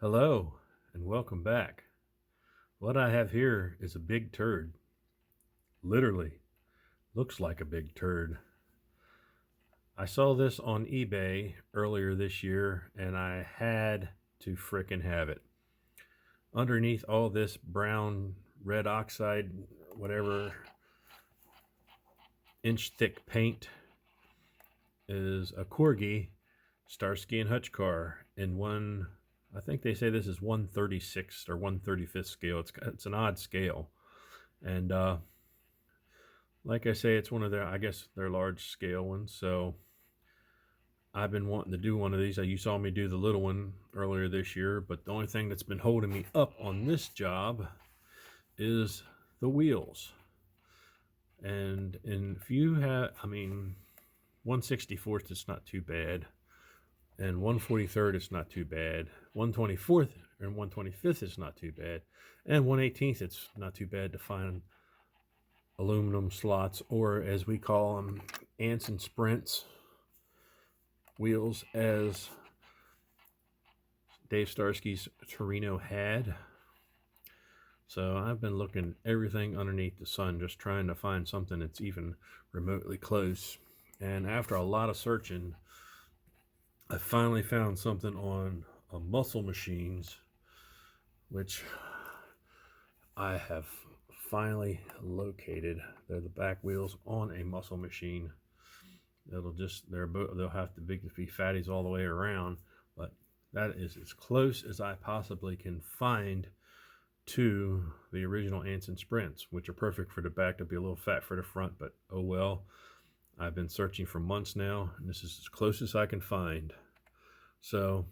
Hello and welcome back. What I have here is a big turd. Literally, looks like a big turd. I saw this on eBay earlier this year and I had to frickin' have it. Underneath all this brown, red oxide, whatever, inch thick paint is a Corgi Starsky and Hutch car in one. I think they say this is 1/36 or 1/35 scale. It's an odd scale, and like I say, it's one of their, I guess, their large scale ones. So I've been wanting to do one of these. You saw me do the little one earlier this year, but the only thing that's been holding me up on this job is the wheels. And if you have, 1/64th, it's not too bad. And 1/43rd, it's not too bad. 1/24th and 1/25th is not too bad. And 1/18th, it's not too bad to find aluminum slots, or as we call them, ants and sprints wheels, as Dave Starsky's Torino had. So I've been looking everything underneath the sun, just trying to find something that's even remotely close. And after a lot of searching, I finally found something on muscle machines, which I have finally located. They're the back wheels on a muscle machine. They'll have to be fatties all the way around, but that is as close as I possibly can find to the original Ants and Sprints, which are perfect for the back. To be a little fat for the front, but oh well. I've been searching for months now, and this is as close as I can find. So,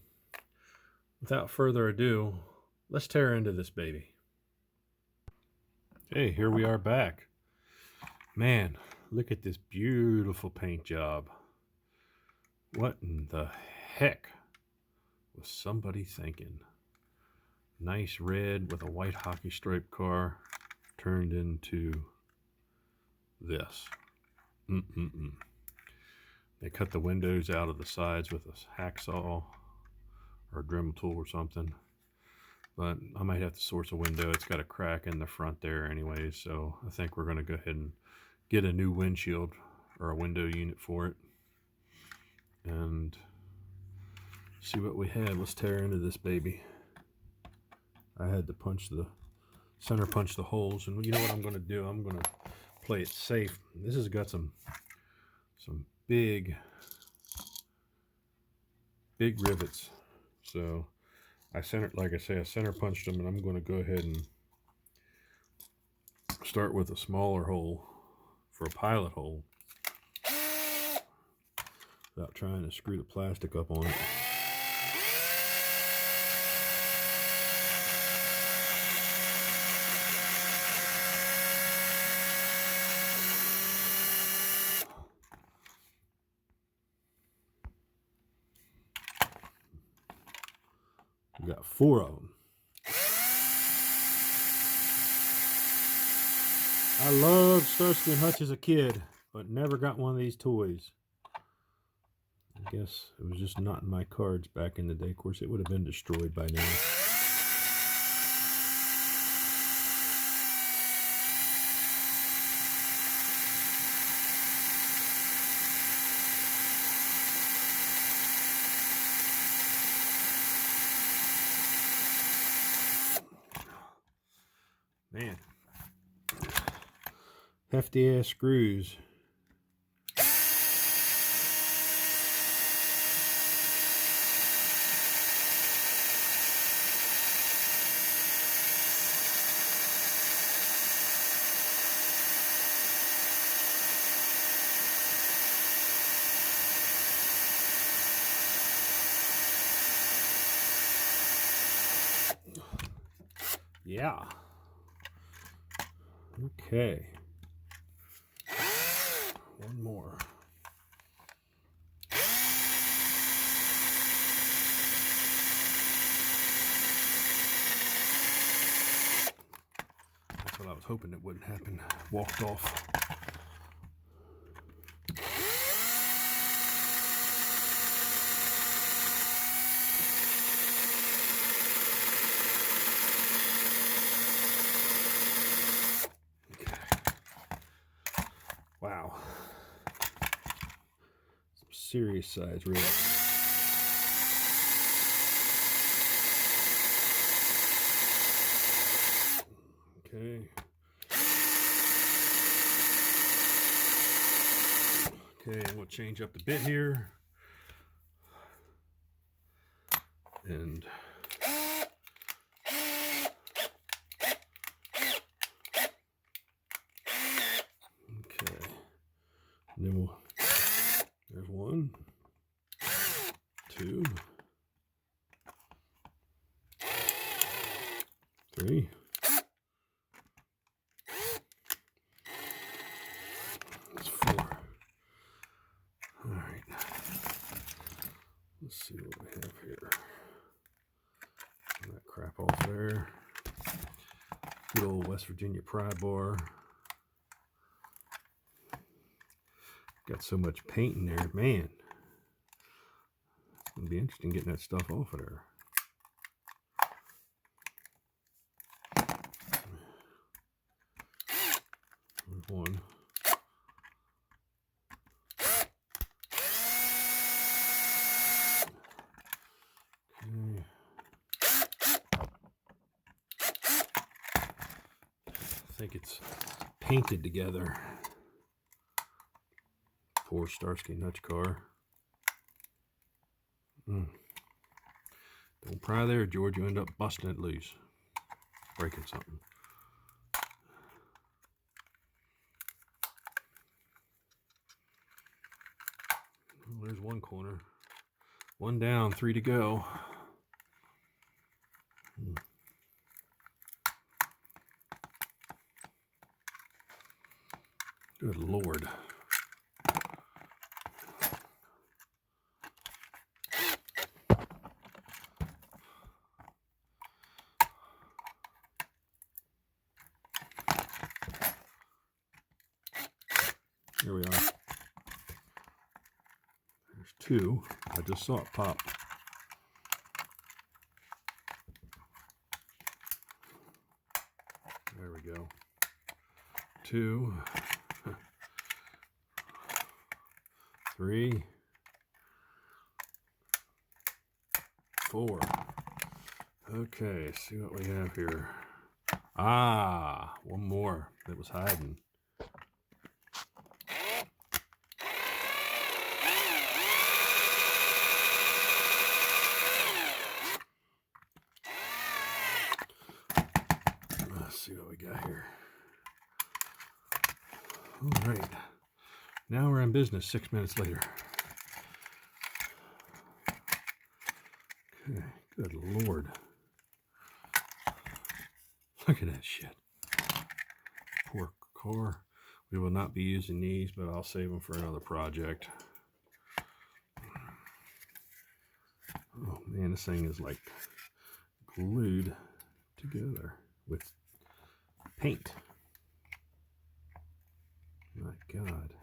without further ado, let's tear into this baby. Okay, here we are back. Man, look at this beautiful paint job. What in the heck was somebody thinking? Nice red with a white hockey stripe car turned into this. They cut the windows out of the sides with a hacksaw or a Dremel tool or something. But I might have to source a window. It's got a crack in the front there anyways, so I think we're going to go ahead and get a new windshield or a window unit for it and see what we have. Let's tear into this baby. I had to center punch the holes, and you know what I'm going to do? I'm going to play it safe. This has got some big rivets, so I center punched them, and I'm going to go ahead and start with a smaller hole for a pilot hole without trying to screw the plastic up on it. We got 4 of them. I loved Starsky and Hutch as a kid, but never got one of these toys. I guess it was just not in my cards back in the day. Of course, it would have been destroyed by now. Man, hefty ass screws. Yeah. Okay. One more. That's what I was hoping it wouldn't happen. Walked off. serious size rib. Okay. Okay, and we'll change up the bit here. And okay. And then there's 1, 2, 3. That's 4. All right. Let's see what we have here. That crap off there. Good old West Virginia pry bar. Got so much paint in there, man. It's gonna be interesting getting that stuff off of there. There's 1. Okay. I think it's painted together. Poor Starsky and Hutch car. Don't pry there, George. You end up busting it loose. Breaking something. Well, there's 1 corner. 1 down, 3 to go. Good Lord. Here we are. There's 2. I just saw it pop. There we go. 2. 3. 4. Okay, see what we have here. Ah, 1 more that was hiding. Let's see what we got here. All right. Now we're in business 6 minutes later. Okay, good Lord. Look at that shit. Poor car. We will not be using these, but I'll save them for another project. Oh man, this thing is like glued together with paint. My God.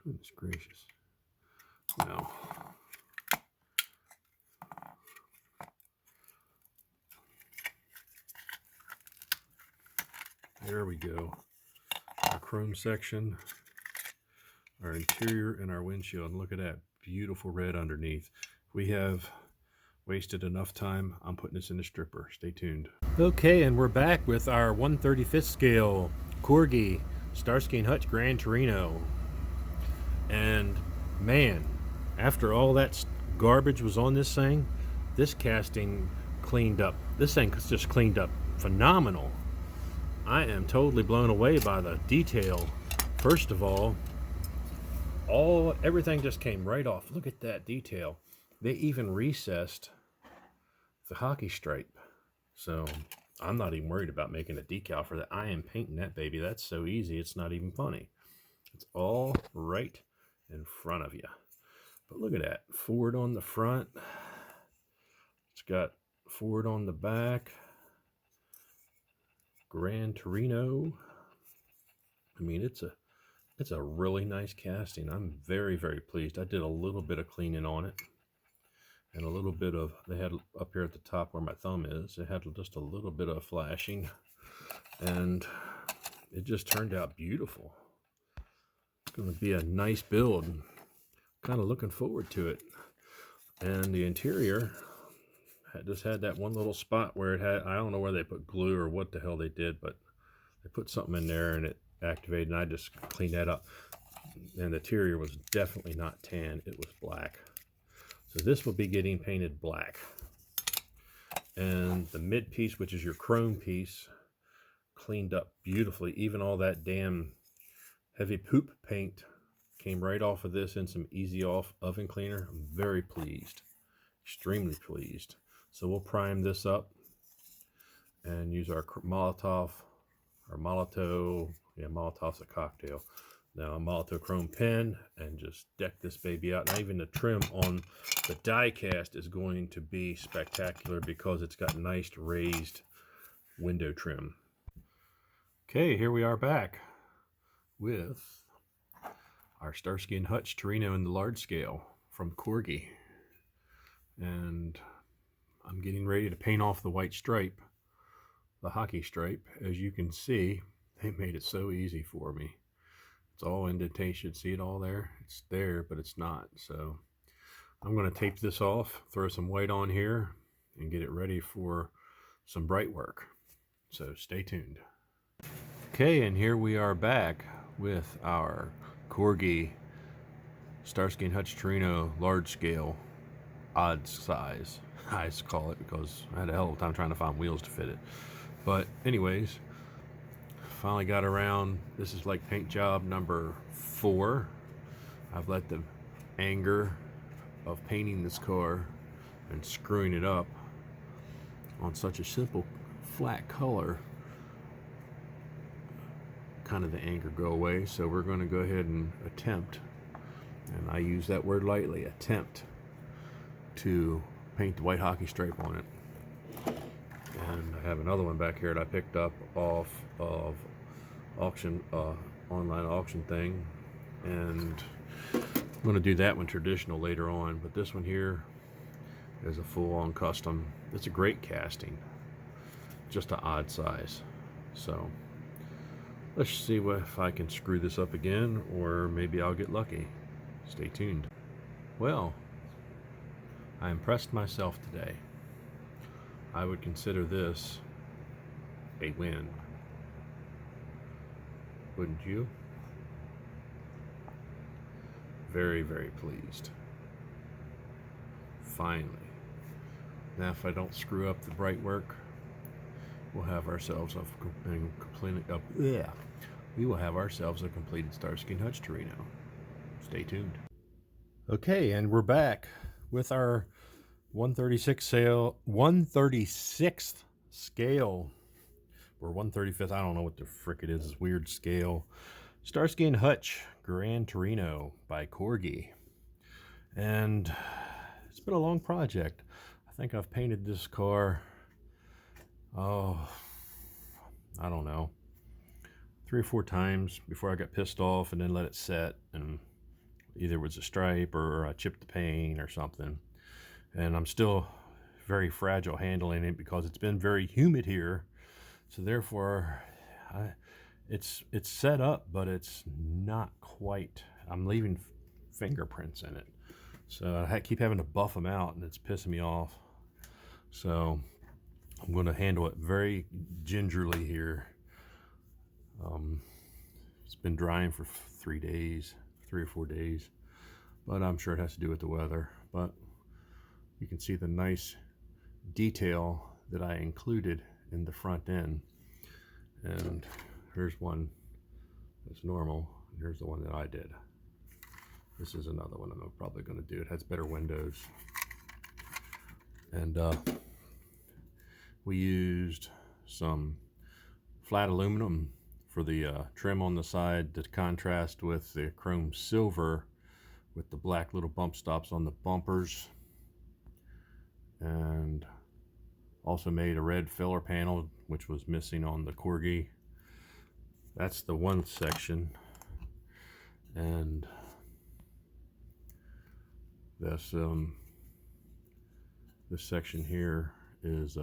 Goodness gracious. No. There we go. Our chrome section, our interior, and our windshield. And look at that beautiful red underneath. We have wasted enough time. I'm putting this in the stripper. Stay tuned. Okay, and we're back with our 1/35 scale Corgi Starsky and Hutch Gran Torino. And man, after all that garbage was on this thing, this casting cleaned up. This thing just cleaned up phenomenal. I am totally blown away by the detail. First of all, everything just came right off. Look at that detail. They even recessed the hockey stripe. So I'm not even worried about making a decal for that. I am painting that baby. That's so easy. It's not even funny. It's all right in front of you. But look at that. Ford on the front. It's got Ford on the back. Gran Torino. I mean, it's a really nice casting. I'm very, very pleased. I did a little bit of cleaning on it. And a little bit of, they had up here at the top where my thumb is, it had just a little bit of flashing. and it just turned out beautiful. It's going to be a nice build. Kind of looking forward to it. And the interior just had that one little spot where it had, I don't know where they put glue or what the hell they did, but they put something in there and it activated, and I just cleaned that up. And the interior was definitely not tan, it was black. So this will be getting painted black. And the mid piece, which is your chrome piece, cleaned up beautifully. Even all that damn heavy poop paint came right off of this in some easy off oven cleaner. I'm very pleased, extremely pleased. So we'll prime this up and use our Molotov, yeah, Molotov's a cocktail. Now a Molotov chrome pen, and just deck this baby out. Now even the trim on the die cast is going to be spectacular because it's got nice raised window trim. Okay, here we are back with our Starsky and Hutch Torino in the large scale from Corgi. And I'm getting ready to paint off the white stripe, the hockey stripe. As you can see, they made it so easy for me. It's all indentation. See it all there? It's there, but it's not. So I'm going to tape this off, throw some white on here, and get it ready for some bright work. So stay tuned. Okay, and here we are back with our Corgi Starsky and Hutch Torino large scale, odd size. I just call it because I had a hell of a time trying to find wheels to fit it. But anyways, finally got around. This is like paint job number 4. I've let the anger of painting this car and screwing it up on such a simple flat color, kind of the anger go away. So we're going to go ahead and attempt, and I use that word lightly, attempt to paint the white hockey stripe on it. And I have another one back here that I picked up off of auction, online auction thing, and I'm going to do that one traditional later on, but this one here is a full-on custom. It's a great casting, just an odd size. So let's see if I can screw this up again, or maybe I'll get lucky. Stay tuned. Well, I impressed myself today. I would consider this a win. Wouldn't you? Very, very pleased. Finally. Now if I don't screw up the bright work, we'll have ourselves we will have ourselves a completed Starsky and Hutch Torino. Stay tuned. Okay, and we're back with our 136th scale, or 135th, I don't know what the frick it is, this weird scale. Starsky and Hutch Gran Torino by Corgi. And it's been a long project. I think I've painted this car, oh, I don't know, 3 or 4 times before I got pissed off and then let it set, and either it was a stripe or I chipped the paint or something. And I'm still very fragile handling it because it's been very humid here. So therefore, it's set up, but it's not quite. I'm leaving fingerprints in it. So I keep having to buff them out, and it's pissing me off. So I'm going to handle it very gingerly here. It's been drying for 3 or 4 days, but I'm sure it has to do with the weather. But you can see the nice detail that I included in the front end. And here's one that's normal, and here's the one that I did. This is another one I'm probably going to do. It has better windows. And we used some flat aluminum for the trim on the side to contrast with the chrome silver with the black little bump stops on the bumpers. And also made a red filler panel, which was missing on the Corgi. That's the one section. And this section here is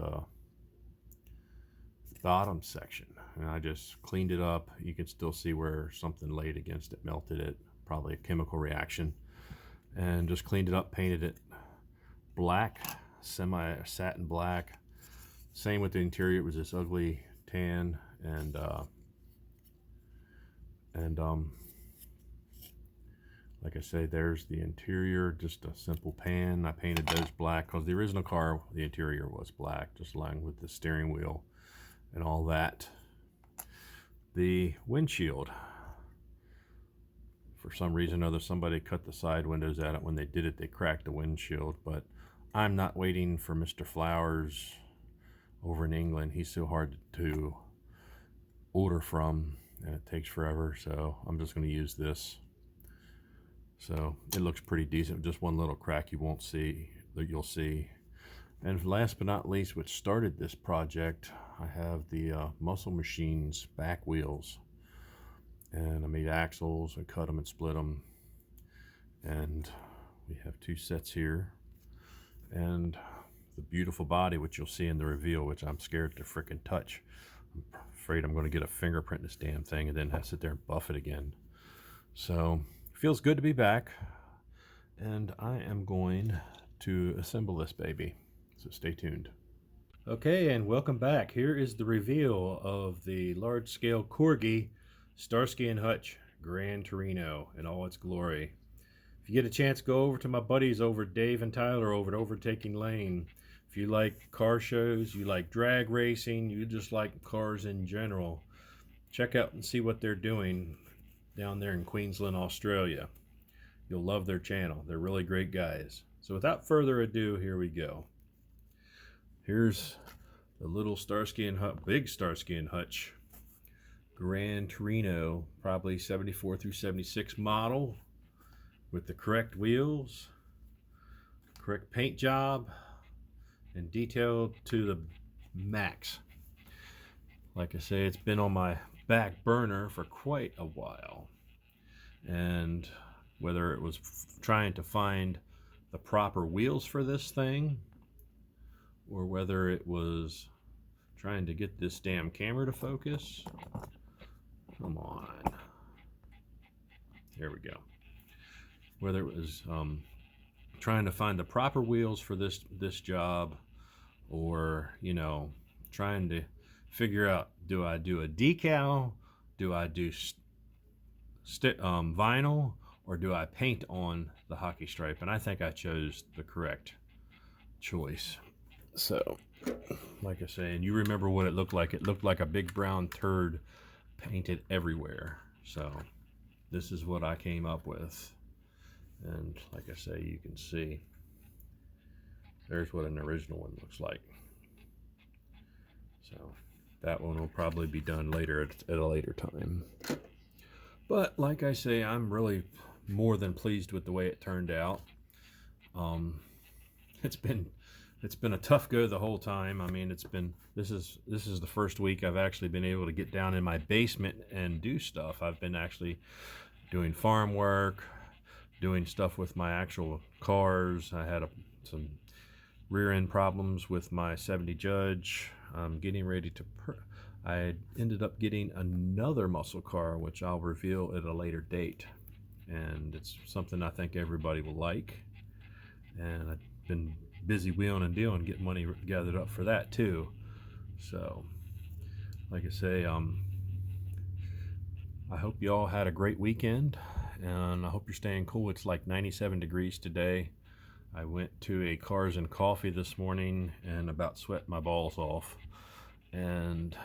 bottom section, and I just cleaned it up. You can still see where something laid against it, melted it, probably a chemical reaction, and just cleaned it up, painted it black, semi satin black. Same with the interior. It was this ugly tan, and like I say, there's the interior, just a simple pan. I painted those black because the original car, the interior was black, just along with the steering wheel and all that. The windshield, for some reason or other, somebody cut the side windows at it. When they did it, they cracked the windshield, but I'm not waiting for Mr. Flowers over in England. He's so hard to order from, and it takes forever, so I'm just going to use this. So it looks pretty decent. Just one little crack you won't see, that you'll see. And last but not least, which started this project, I have the Muscle Machines back wheels. And I made axles, I cut them and split them. And we have two sets here. And the beautiful body, which you'll see in the reveal, which I'm scared to frickin' touch. I'm afraid I'm going to get a fingerprint in this damn thing and then have to sit there and buff it again. So feels good to be back, and I am going to assemble this baby, so stay tuned. Okay, and welcome back. Here is the reveal of the large-scale Corgi Starsky and Hutch Gran Torino in all its glory. If you get a chance, go over to my buddies over Dave and Tyler over at Overtaking Lane. If you like car shows, you like drag racing, you just like cars in general, check out and see what they're doing down there in Queensland, Australia. You'll love their channel. They're really great guys. So without further ado, here we go. Here's the little Starsky and Hutch, big Starsky and Hutch Gran Torino, probably 74 through 76 model, with the correct wheels, correct paint job, and detailed to the max. Like I say, it's been on my back burner for quite a while, and whether it was trying to find the proper wheels for this thing, or whether it was trying to get this damn camera to focus. Come on, here we go. Whether it was trying to find the proper wheels for this vinyl, or trying to figure out, do I do a decal, do I do vinyl, or do I paint on the hockey stripe? And I think I chose the correct choice. So, like I say, and you remember what it looked like. It looked like a big brown turd painted everywhere. So this is what I came up with. And like I say, you can see there's what an original one looks like. So that one will probably be done later at a later time. But like I say, I'm really more than pleased with the way it turned out. It's been a tough go the whole time. I mean, this is the first week I've actually been able to get down in my basement and do stuff. I've been actually doing farm work, doing stuff with my actual cars. I had some rear end problems with my 70 Judge. I'm getting ready to I ended up getting another muscle car, which I'll reveal at a later date, and it's something I think everybody will like. And I've been busy wheeling and dealing, getting money gathered up for that too. So like I say, I hope you all had a great weekend, and I hope you're staying cool. It's like 97 degrees today. I went to a Cars and Coffee this morning and about sweat my balls off. And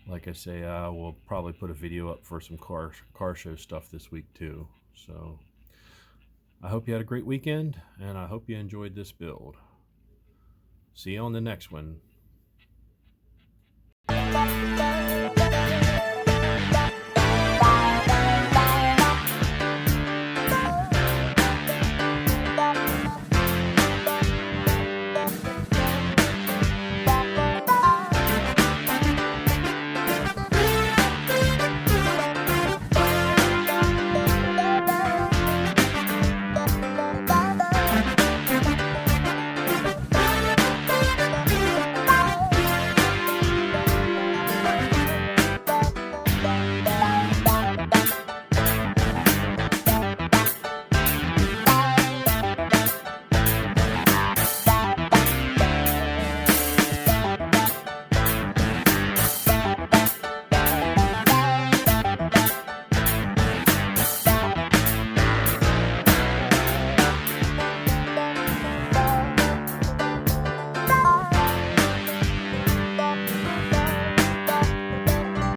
like I say, I will probably put a video up for some car show stuff this week too. So I hope you had a great weekend, and I hope you enjoyed this build. See you on the next one.